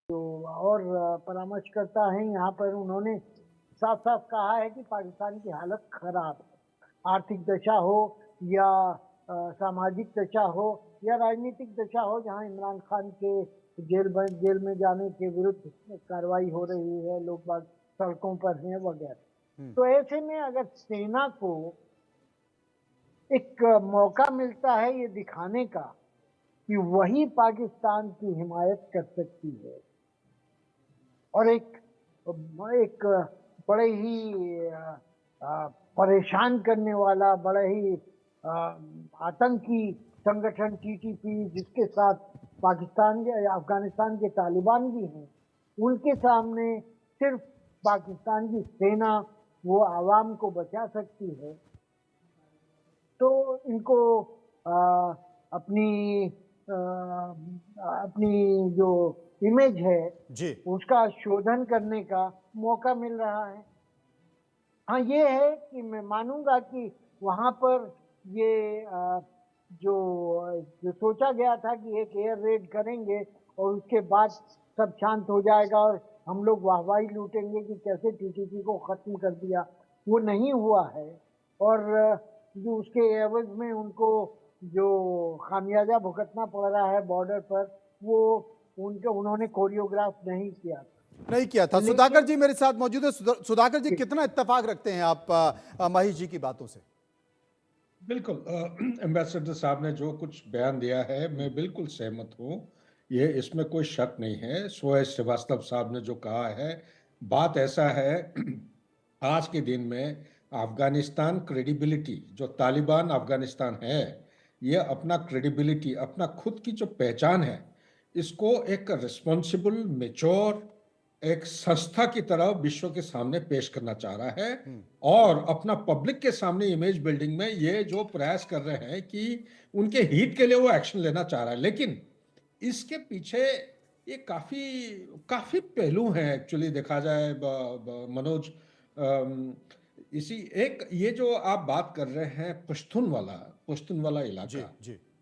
जो और परामर्श करता है यहाँ पर, उन्होंने साफ साफ कहा है कि पाकिस्तान की हालत खराब है। आर्थिक दशा हो या सामाजिक दशा हो या राजनीतिक दशा हो, जहाँ इमरान खान के जेल में जाने के विरुद्ध कार्रवाई हो रही है, लोग बाग सड़कों पर हैं वगैरह। तो ऐसे में अगर सेना को एक मौका मिलता है ये दिखाने का कि वही पाकिस्तान की हिमायत कर सकती है और एक एक बड़े ही परेशान करने वाला, बड़ा ही आतंकी संगठन टीटीपी, जिसके साथ पाकिस्तान के, अफगानिस्तान के तालिबान भी हैं, उनके सामने सिर्फ पाकिस्तान की सेना वो आवाम को बचा सकती है। तो इनको अपनी जो इमेज है जी उसका शोधन करने का मौका मिल रहा है। हाँ, ये है कि मैं मानूंगा कि वहाँ पर ये जो सोचा गया था कि एक एयर रेड करेंगे और उसके बाद सब शांत हो जाएगा और हम लोग वाहवाही लूटेंगे कि कैसे टीटीपी को खत्म कर दिया, वो नहीं हुआ है। और जो उसके एवज में उनको जो खामियाजा भुगतना पड़ रहा है बॉर्डर पर, वो उन्होंने कोरियोग्राफ नहीं किया था। सुधाकर जी मेरे साथ मौजूद है। सुधाकर जी, कितना इत्तेफाक रखते हैं आप महेश जी की बातों से? बिल्कुल, एम्बेसडर साहब ने जो कुछ बयान दिया है मैं बिल्कुल सहमत हूँ। ये इसमें कोई शक नहीं है। सोहेल श्रीवास्तव साहब ने जो कहा है, बात ऐसा है आज के दिन में अफगानिस्तान क्रेडिबिलिटी, जो तालिबान अफगानिस्तान है, ये अपना क्रेडिबिलिटी, अपना खुद की जो पहचान है, इसको एक रिस्पॉन्सिबल मेच्योर एक संस्था की तरह विश्व के सामने पेश करना चाह रहा है। और अपना पब्लिक के सामने इमेज बिल्डिंग में ये जो प्रयास कर रहे हैं कि उनके हित के लिए वो एक्शन लेना चाह रहा है। लेकिन इसके पीछे ये काफी पहलू हैं एक्चुअली देखा जाए मनोज। इसी एक ये जो आप बात कर रहे हैं पश्तून वाला इलाका,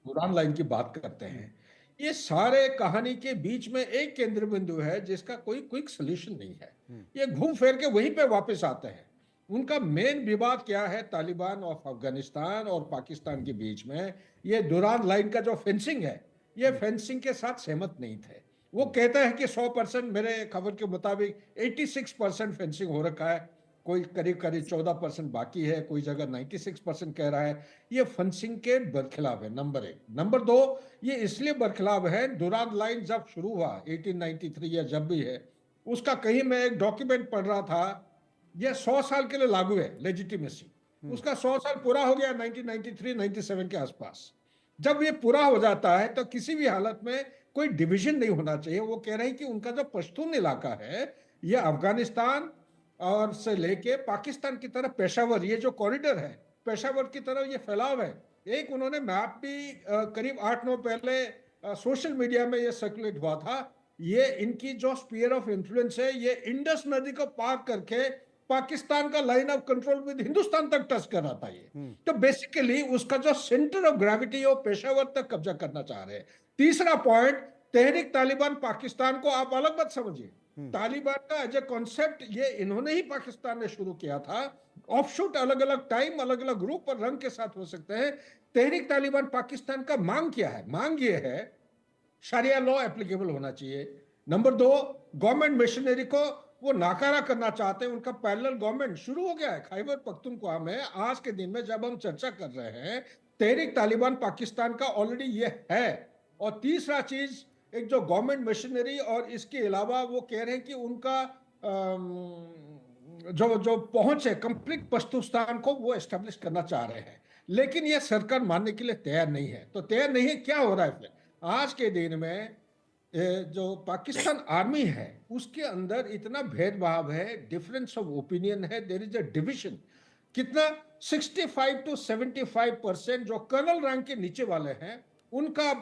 दुरान लाइन की बात करते हैं, ये सारे कहानी के बीच में एक केंद्र बिंदु है जिसका कोई क्विक सोल्यूशन नहीं है। ये घूम फिर के वहीं पे वापस आते हैं। उनका मेन विवाद क्या है? तालिबान ऑफ अफगानिस्तान और पाकिस्तान के बीच में ये दुरान लाइन का जो फेंसिंग है, ये फेंसिंग के साथ सहमत नहीं थे। वो कहता है कि 100%, मेरे खबर के मुताबिक 86% फेंसिंग हो रखा है, कोई करीब 14% बाकी है, कोई जगह 96% कह रहा है। ये फेंसिंग के बरखिलाफ है, नंबर 1। नंबर 2, ये इसलिए बरखिलाफ है, दुरान लाइन जब शुरू हुआ 1893 या जब भी है, उसका कहीं मैं एक डॉक्यूमेंट पढ़ रहा था, ये 100 साल के लिए लागू है लेजिटिमेसी। उसका 100 साल पूरा हो गया 1993-97 के आसपास। जब ये पूरा हो जाता है तो किसी भी हालत में कोई डिवीजन नहीं होना चाहिए। वो कह रहे हैं कि उनका जो पश्तून इलाका है, ये अफगानिस्तान और से लेके पाकिस्तान की तरफ पेशावर, ये जो कॉरिडोर है पेशावर की तरफ ये फैलाव है। एक उन्होंने मैप भी करीब 8-9 पहले सोशल मीडिया में ये सर्कुलेट हुआ था। ये इनकी जो स्फीयर ऑफ इन्फ्लुएंस है, ये इंडस नदी को पार करके पाकिस्तान का line of control with Hindustan तक टच कर रहा था ये। तो बेसिकली उसका जो सेंटर ऑफ ग्रेविटी है वो पेशावर तक कब्जा करना चाह रहे हैं। तीसरा पॉइंट, तहरीक तालिबान पाकिस्तान को आप अलग मत समझिए। तालिबान का एज ए कॉन्सेप्ट ये इन्होंने ही पाकिस्तान ने शुरू किया था। ऑफशूट अलग अलग टाइम, अलग अलग ग्रुप और रंग के साथ हो सकते हैं। तहरीक तालिबान पाकिस्तान का मांग क्या है? मांग ये है शरिया लॉ एप्लीकेबल होना चाहिए। नंबर 2, गवर्नमेंट मशीनरी को वो नाकारा करना चाहते हैं। उनका पैरेलल गवर्नमेंट शुरू हो गया है खैबर पख्तूनख्वा में। आज के दिन में जब हम चर्चा कर रहे हैं, तहरीक तालिबान पाकिस्तान का ऑलरेडी ये है। और तीसरा चीज, एक जो गवर्नमेंट मशीनरी और इसके अलावा वो कह रहे हैं कि उनका जो पहुंच है कंप्लीट पश्तूस्तान को वो एस्टेब्लिश करना चाह रहे हैं। लेकिन ये सरकार मानने के लिए तैयार नहीं है। तो तैयार नहीं है, क्या हो रहा है फिर? आज के दिन में जो पाकिस्तान आर्मी है उसके अंदर इतना भेदभाव है, डिफरेंस ऑफ ओपिनियन है, देयर इज अ डिविजन। कितना 65 to 75% जो कर्नल रैंक के नीचे वाले हैं उनका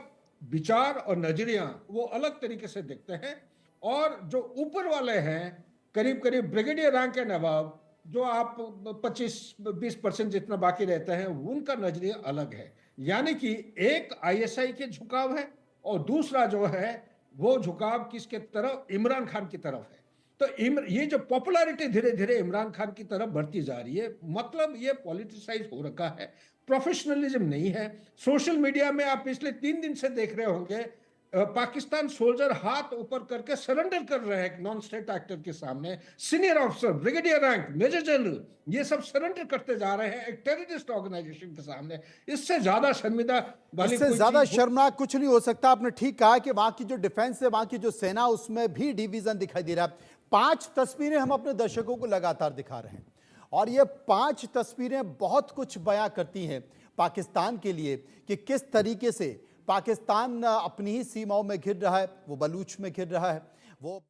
विचार और नजरिया वो अलग तरीके से देखते हैं। और जो ऊपर वाले हैं करीब करीब ब्रिगेडियर रैंक के नवाब, जो आप 25-20% जितना बाकी रहते हैं, उनका नजरिया अलग है। यानी कि एक आईएसआई के झुकाव है और दूसरा जो है वो झुकाव किसके तरफ? इमरान खान की तरफ है। तो ये जो पॉपुलैरिटी धीरे धीरे इमरान खान की तरफ बढ़ती जा रही है, मतलब ये पॉलिटिसाइज हो रखा है, प्रोफेशनलिज्म नहीं है। सोशल मीडिया में आप पिछले 3 दिन से देख रहे होंगे पाकिस्तान सोल्जर हाथ ऊपर करके सरेंडर कर रहे हैं नॉन स्टेट एक्टर के सामने। Senior officer, brigadier rank, major general, ये सब सरेंडर करते जा रहे हैं एक टेररिस्ट ऑर्गेनाइजेशन के सामने। इससे ज्यादा शर्मिंदा वाली, इससे ज्यादा शर्मनाक कुछ नहीं हो सकता। आपने ठीक कहा कि वहां की जो डिफेंस है, वहां की जो सेना, उसमें भी डिवीजन दिखाई दे रहा है। 5 तस्वीरें हम अपने दर्शकों को लगातार दिखा रहे हैं और ये 5 तस्वीरें बहुत कुछ बयां करती हैं पाकिस्तान के लिए कि किस तरीके से पाकिस्तान अपनी ही सीमाओं में घिर रहा है, वो बलूच में घिर रहा है, वो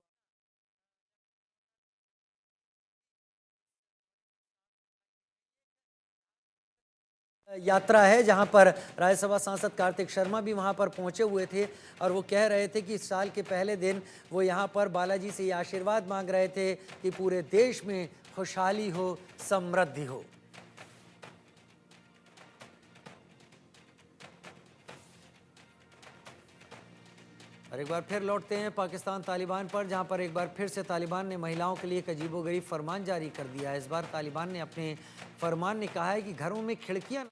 यात्रा है जहां पर राज्यसभा सांसद कार्तिक शर्मा भी वहां पर पहुंचे हुए थे और वो कह रहे थे कि इस साल के पहले दिन वो यहां पर बालाजी से ये आशीर्वाद मांग रहे थे कि पूरे देश में खुशहाली हो, समृद्धि हो। और एक बार फिर लौटते हैं पाकिस्तान तालिबान पर, जहां पर एक बार फिर से तालिबान ने महिलाओं के लिए एक अजीबोगरीब फरमान जारी कर दिया है। इस बार तालिबान ने अपने फरमान में कहा है कि घरों में खिड़कियां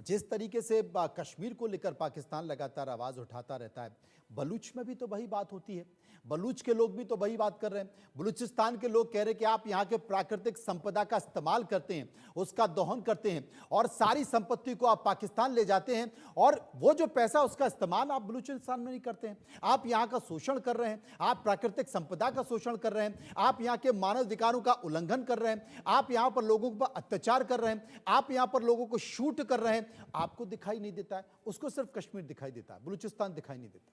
जिस तरीके से कश्मीर को लेकर पाकिस्तान लगातार आवाज उठाता रहता है, बलूच में भी तो वही बात होती है। बलूच के लोग भी तो वही बात कर रहे हैं। बलूचिस्तान के लोग कह रहे हैं कि आप यहाँ के प्राकृतिक संपदा का इस्तेमाल करते हैं, उसका दोहन करते हैं और सारी संपत्ति को आप पाकिस्तान ले जाते हैं और वो जो पैसा उसका इस्तेमाल आप बलूचिस्तान में नहीं करते हैं। आप यहाँ का शोषण कर रहे हैं, आप प्राकृतिक संपदा का शोषण कर रहे हैं, आप यहाँ के मानव अधिकारों का उल्लंघन कर रहे हैं, आप यहाँ पर लोगों पर अत्याचार कर रहे हैं, आप यहाँ पर लोगों को शूट कर रहे हैं। आपको दिखाई नहीं देता है, उसको सिर्फ कश्मीर दिखाई देता है, बलूचिस्तान दिखाई नहीं देता।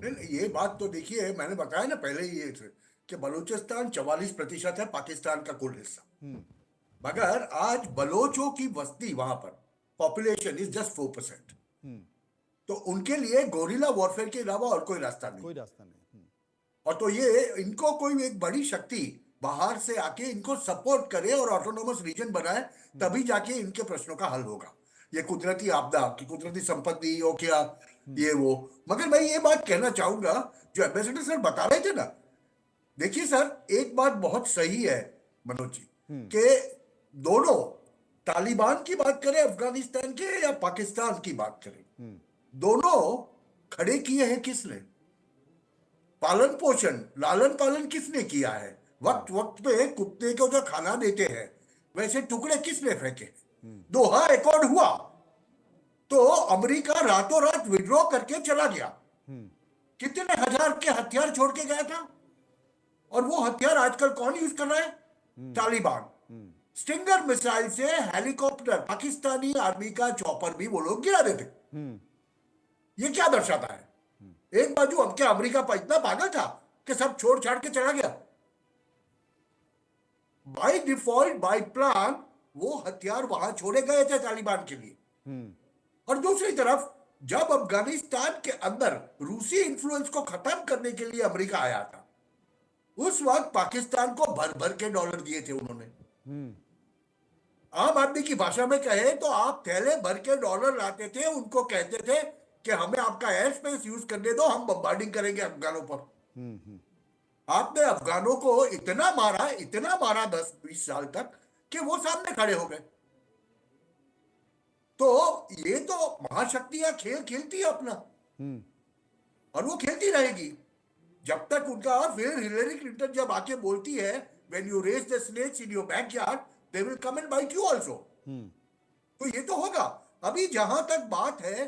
नहीं, ये बात तो देखिए, मैंने बताया ना पहले ही कि बलूचिस्तान 44% है पाकिस्तान का कुल हिस्सा, मगर आज बलोचों की बस्ती वहां पर पॉपुलेशन इज जस्ट 4%। तो उनके लिए गोरिल्ला वॉरफेयर के अलावा और कोई रास्ता नहीं। और तो ये इनको कोई एक बड़ी शक्ति बाहर से आके इनको सपोर्ट करे और ऑटोनोमस रीजन बनाए, तभी जाके इनके प्रश्नों का हल होगा। ये कुदरती आपदा की कुदरती संपत्ति हो क्या, ये वो। मगर मैं ये बात कहना चाहूंगा, जो एम्बेसडर सर बता रहे थे ना, देखिए सर, एक बात बहुत सही है मनोज जी, कि दोनों तालिबान की बात करें अफगानिस्तान के या पाकिस्तान की बात करें, दोनों खड़े किए हैं किसने? पालन पोषण, लालन पालन किसने किया है? वक्त वक्त पे कुत्ते को जो खाना देते हैं वैसे टुकड़े किसने फेंके? दोहा एकॉर्ड हुआ तो अमेरिका रातों रात विड्रॉ करके चला गया। कितने हजार के हथियार छोड़ के गया था, और वो हथियार आजकल कौन यूज कर रहा है? तालिबान। स्टिंगर मिसाइल से हेलीकॉप्टर, पाकिस्तानी आर्मी का चॉपर भी वो लोग गिरा देते। ये क्या दर्शाता है? एक बाजू अब क्या अमेरिका इतना पागल था कि सब छोड़ छाड़ के चला गया? बाय डिफॉल्ट, बाय प्लान वो हथियार वहां छोड़े गए थे तालिबान के लिए। और दूसरी तरफ जब अफगानिस्तान के अंदर रूसी इन्फ्लुएंस को खत्म करने के लिए अमेरिका आया था, उस वक्त पाकिस्तान को भर भर के डॉलर दिए थे उन्होंने। आम आदमी की भाषा में कहे तो आप थैले भर के डॉलर लाते थे, उनको कहते थे कि हमें आपका एयर स्पेस यूज करने दो, हम बम्बार्डिंग करेंगे अफगानों पर। आपने अफगानों को इतना मारा 10-20 साल तक कि वो सामने खड़े हो गए। तो ये तो महाशक्तियां खेल खेलती है अपना, और वो खेलती रहेगी जब तक उनका। फिर हिलेरी क्लिंटन जब आके बोलती है, when you raise the snakes in your backyard they will come and bite you also. तो ये तो होगा। अभी जहां तक बात है,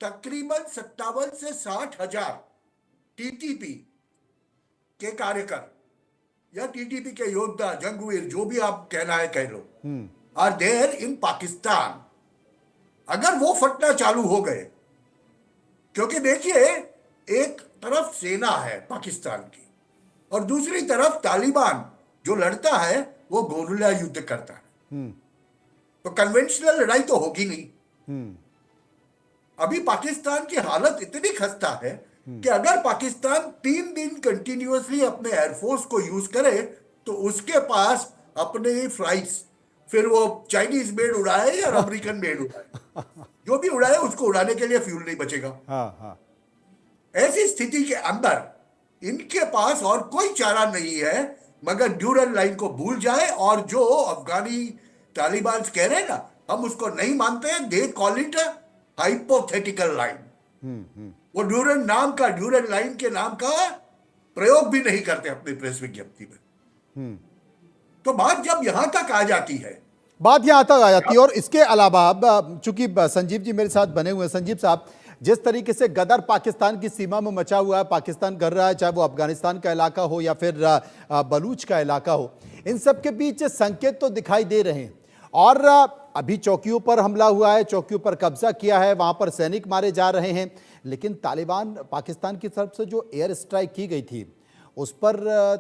तकरीबन 57 से 60 हजार टीटीपी के कार्यकर या टीटीपी के योद्धा, जंगवीर, जो भी आप कहना है कह लो, आर देयर इन पाकिस्तान। अगर वो फटना चालू हो गए, क्योंकि देखिए एक तरफ सेना है पाकिस्तान की और दूसरी तरफ तालिबान जो लड़ता है वो गोरिल्ला युद्ध करता है, तो कन्वेंशनल लड़ाई तो होगी नहीं। अभी पाकिस्तान की हालत इतनी खस्ता है कि अगर पाकिस्तान 3 दिन कंटिन्यूअसली अपने एयरफोर्स को यूज करे तो उसके पास अपने फ्लाइट्स, फिर वो चाइनीज मेड उड़ाए या अमेरिकन मेड उड़ाए, जो भी उड़ाए उसको उड़ाने के लिए फ्यूल नहीं बचेगा। ऐसी स्थिति के अंदर इनके पास और कोई चारा नहीं है मगर ड्यूरल लाइन को भूल जाए। और जो अफगानी तालिबान कह रहे हैं ना, हम उसको नहीं मानते हैं, they call it hypothetical line. वो ड्यूरल लाइन के नाम का प्रयोग भी नहीं करते अपनी प्रेस विज्ञप्ति में। तो बात जब यहां तक आ जाती है, और इसके अलावा चूंकि संजीव जी मेरे साथ बने हुए हैं, संजीव साहब, जिस तरीके से गदर पाकिस्तान की सीमा में मचा हुआ है, पाकिस्तान कर रहा है, चाहे वो अफगानिस्तान का इलाका हो या फिर बलूच का इलाका हो, इन सब के बीच संकेत तो दिखाई दे रहे हैं। और अभी चौकियों पर हमला हुआ है, चौकियों पर कब्जा किया है, वहां पर सैनिक मारे जा रहे हैं, लेकिन तालिबान, पाकिस्तान की तरफ से जो एयर स्ट्राइक की गई थी उस पर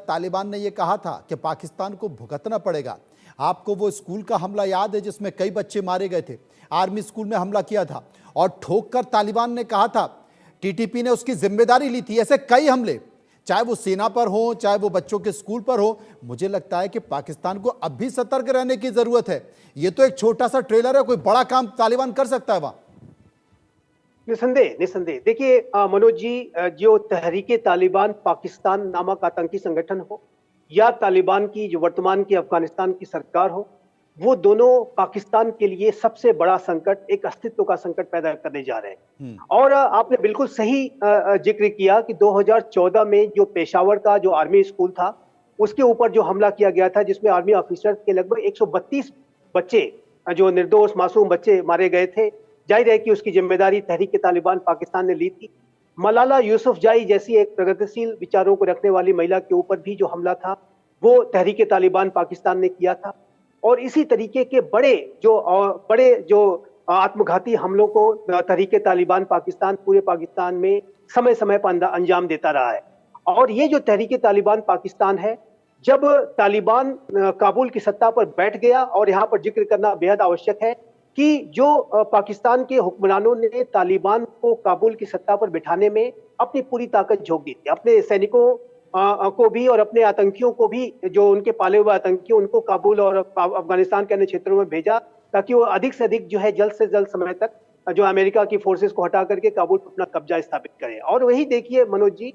तालिबान ने यह कहा था कि पाकिस्तान को भुगतना पड़ेगा। आपको वो स्कूल का हमला याद है जिसमें कई बच्चे मारे गए थे, आर्मी स्कूल में हमला किया था और ठोक कर तालिबान ने कहा था, टीटीपी ने उसकी जिम्मेदारी ली थी। ऐसे कई हमले, चाहे वो सेना पर हो, चाहे वो बच्चों के स्कूल पर हो। मुझे लगता है कि पाकिस्तान को अब भी सतर्क रहने की जरूरत है। ये तो एक छोटा सा ट्रेलर है, कोई बड़ा काम तालिबान कर सकता है वहां। निसंदेह निसंदेह। देखिए मनोज जी, जो तहरीके तालिबान पाकिस्तान नामक आतंकी संगठन हो या तालिबान की जो वर्तमान की अफगानिस्तान की सरकार हो, वो दोनों पाकिस्तान के लिए सबसे बड़ा संकट, एक अस्तित्व का संकट पैदा करने जा रहे हैं। और आपने बिल्कुल सही जिक्र किया कि 2014 में जो पेशावर का जो आर्मी स्कूल था उसके ऊपर जो हमला किया गया था, जिसमें आर्मी ऑफिसर के लगभग 132 बच्चे, जो निर्दोष मासूम बच्चे मारे गए थे, जाहिर है कि उसकी जिम्मेदारी तहरीक तालिबान पाकिस्तान ने ली थी। मलाला यूसुफजाई जैसी एक प्रगतिशील विचारों को रखने वाली महिला के ऊपर भी जो हमला था वो तहरीक तालिबान पाकिस्तान ने किया था। और इसी तरीके के बड़े जो आत्मघाती हमलों को तहरीक तालिबान पाकिस्तान पूरे पाकिस्तान में समय समय पर अंजाम देता रहा है। और ये जो तहरीक तालिबान पाकिस्तान है, जब तालिबान काबुल की सत्ता पर बैठ गया, और यहाँ पर जिक्र करना बेहद आवश्यक है कि जो पाकिस्तान के हुक्मरानों ने तालिबान को काबुल की सत्ता पर बिठाने में अपनी पूरी ताकत झोंक दी थी, अपने सैनिकों को भी और अपने आतंकियों को भी, जो उनके पाले हुए आतंकी, उनको काबुल और अफगानिस्तान के अन्य क्षेत्रों में भेजा ताकि वो अधिक से अधिक जो है जल्द से जल्द समय तक जो अमेरिका की फोर्सेस को हटा करके काबुल पर अपना कब्जा स्थापित करें। और वही देखिए मनोज जी,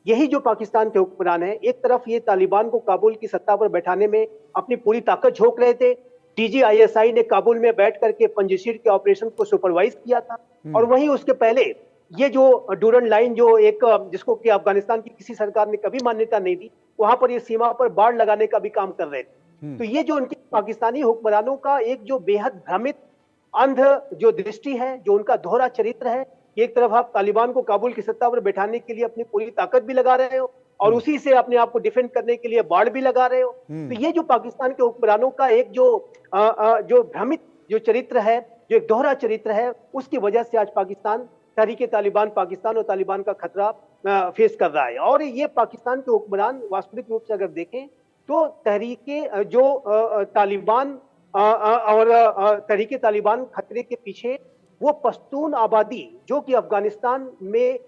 यही जो पाकिस्तान के हुक्मरान है, एक तरफ ये तालिबान को काबुल की सत्ता पर बैठाने में अपनी पूरी ताकत झोंक रहे थे। DGISI ने काबुल में बैठ करके पंजशीर के ऑपरेशन को सुपरवाइज किया था। और वहीं उसके पहले ये जो डूरन लाइन, जो एक जिसको कि अफगानिस्तान की किसी सरकार ने कभी मान्यता नहीं दी, वहां पर ये सीमा पर बाढ़ लगाने का भी काम कर रहे थे। तो ये जो उनके पाकिस्तानी हुक्मरानों का एक जो बेहद भ्रमित अंध जो दृष्टि है, जो उनका दोहरा चरित्र है, एक तरफ आप तालिबान को काबुल की सत्ता पर बैठाने के लिए अपनी पूरी ताकत भी लगा रहे हो और उसी से अपने आप को डिफेंड करने के लिए बाढ़ भी लगा रहे हो। तो ये जो पाकिस्तान के हुक्मरानों का एक जो भ्रमित जो चरित्र है, जो एक दोहरा चरित्र है, उसकी वजह से आज पाकिस्तान तहरीक तालिबान पाकिस्तान और तालिबान का खतरा फेस कर रहा है। और ये पाकिस्तान के हुक्मरान वास्तविक रूप से अगर देखें तो तहरीके जो तालिबान और तहरीके तालिबान खतरे के पीछे वो पश्तून आबादी, जो कि अफगानिस्तान में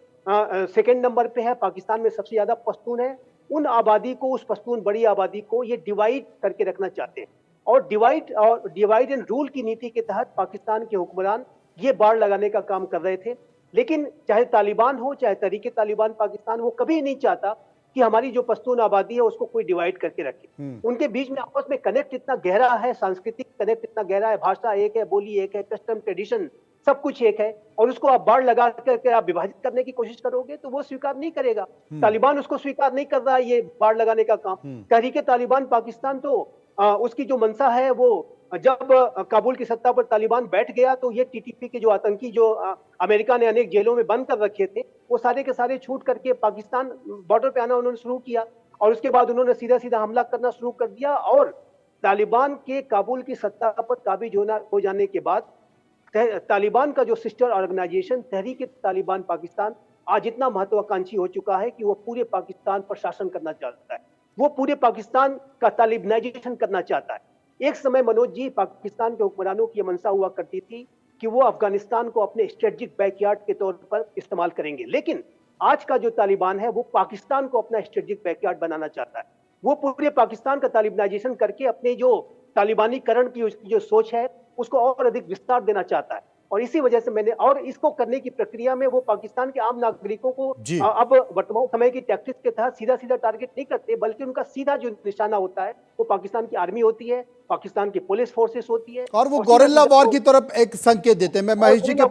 सेकंड नंबर पे है, पाकिस्तान में सबसे ज्यादा पश्तून है, उन आबादी को, उस पश्तून बड़ी आबादी को ये डिवाइड करके रखना चाहते हैं। और डिवाइड एंड रूल की नीति के तहत पाकिस्तान के हुक्मरान ये बाढ़ लगाने का काम कर रहे थे। लेकिन चाहे तालिबान हो, चाहे तहरीक तालिबान पाकिस्तान, वो कभी नहीं चाहता कि हमारी जो पश्तून आबादी है उसको कोई डिवाइड करके रखे। उनके बीच में आपस में कनेक्ट इतना गहरा है, सांस्कृतिक कनेक्ट इतना गहरा है, भाषा एक है, बोली एक है, कस्टम ट्रेडिशन सब कुछ एक है, और उसको आप बाढ़ लगा करके आप विभाजित करने की कोशिश करोगे तो वो स्वीकार नहीं करेगा। तालिबान उसको स्वीकार नहीं कर रहा है, ये बाढ़ लगाने का काम। तहरीक तालिबान पाकिस्तान तो उसकी जो मंशा है, वो जब काबुल की सत्ता पर तालिबान बैठ गया तो ये टीटीपी के जो आतंकी, जो अमेरिका ने अनेक जेलों में बंद कर रखे थे, वो सारे के सारे छूट करके पाकिस्तान बॉर्डर पे आना उन्होंने शुरू किया। और उसके बाद उन्होंने सीधा सीधा हमला करना शुरू कर दिया। और तालिबान के काबुल की सत्ता पर काबिज हो जाने के बाद तालिबान का जो सिस्टर ऑर्गेनाइजेशन तहरीक तालिबान पाकिस्तान आज इतना महत्वाकांक्षी हो चुका है कि वो पूरे पाकिस्तान पर शासन करना चाहता है, वो पूरे पाकिस्तान का तालिबानाइजेशन करना चाहता है। एक समय मनोज जी, पाकिस्तान के हुक्मरानों की मंशा हुआ करती थी कि वो अफगानिस्तान को अपने स्ट्रेटेजिक बैकयार्ड के तौर पर इस्तेमाल करेंगे, लेकिन आज का जो तालिबान है वो पाकिस्तान को अपना स्ट्रेटेजिक बैकयार्ड बनाना चाहता है। वो पूरे पाकिस्तान का तालिबानाइजेशन करके अपने जो तालिबानीकरण की उसकी जो सोच है उसको और अधिक विस्तार देना चाहता है। और इसी वजह से मैंने, और इसको करने की प्रक्रिया में वो पाकिस्तान के आम नागरिकों को अब वर्तमान समय की टैक्टिक्स के तहत सीधा सीधा टारगेट नहीं करते, बल्कि उनका सीधा जो निशाना होता है वो पाकिस्तान की आर्मी होती है, पाकिस्तान की पुलिस फोर्सेस होती है, और वो गोरिल्ला वॉर की तरफ एक संकेत देते हैं। मैं महेश जी के